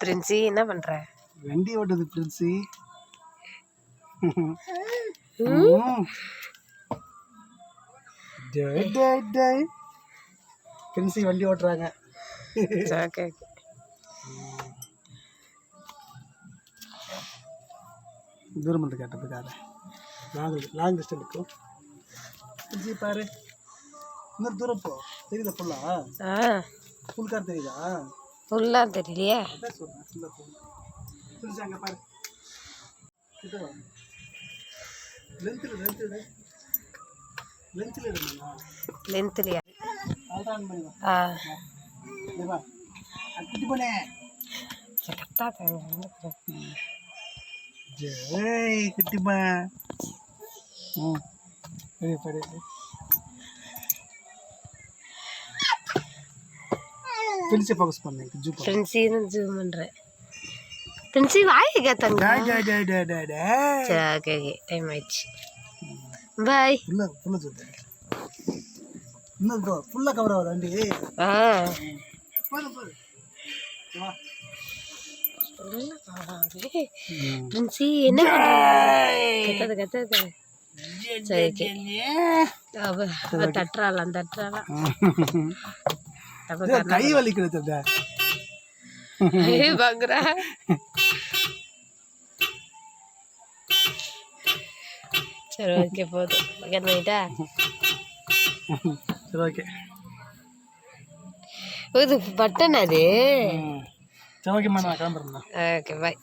பிரின்சி என்ன பண்ற? வண்டி ஓட்டுது பிரின்சி. பிரின்சி வண்டி ஓட்டுறாங்க. ஓகே தூரம் வந்து கேட்டதுக்காக லாங் டிஸ்டன்ஸ் இருக்கும். பிரின்சி பாரு, இன்னொரு தூரம் போ. தெரியுதா ஃபுல்லா? ஃபுல் கார் தெரியுதா? ஃபுல்லா தெரியலையே. அதான் சொல்றேன், ஃபுல்லா போ. பிரின்சி அங்கே பாரு. கிட்ட வா. லென்த்லையா? குட்டி பண்ணே ஜெய் குட்டிமா. பிரின்சி ஃபோக்கஸ் பண்ணு. பிரின்சி ஜூம் பண்றேன். பிரின்சி வாய் கேத்தாங்க. சரி ஓகே டைம் ஆயிடுச்சு. பாய். ஃபுல்லா சொல்லு. இன்னும் ஃபுல்லா கவர் ஆகுது வண்டி. வா. பிரின்சி என்ன கத்தாது. சரி தட்டுறாளாம். கை வலிக்கிறது பாக்குற. சரி ஓகே போதும். பண்ணிட்டா சரி ஓகே. இது பட்டன் அது. சரி ஓகேம்மா, நான் கிளம்புறேன். Okay bye.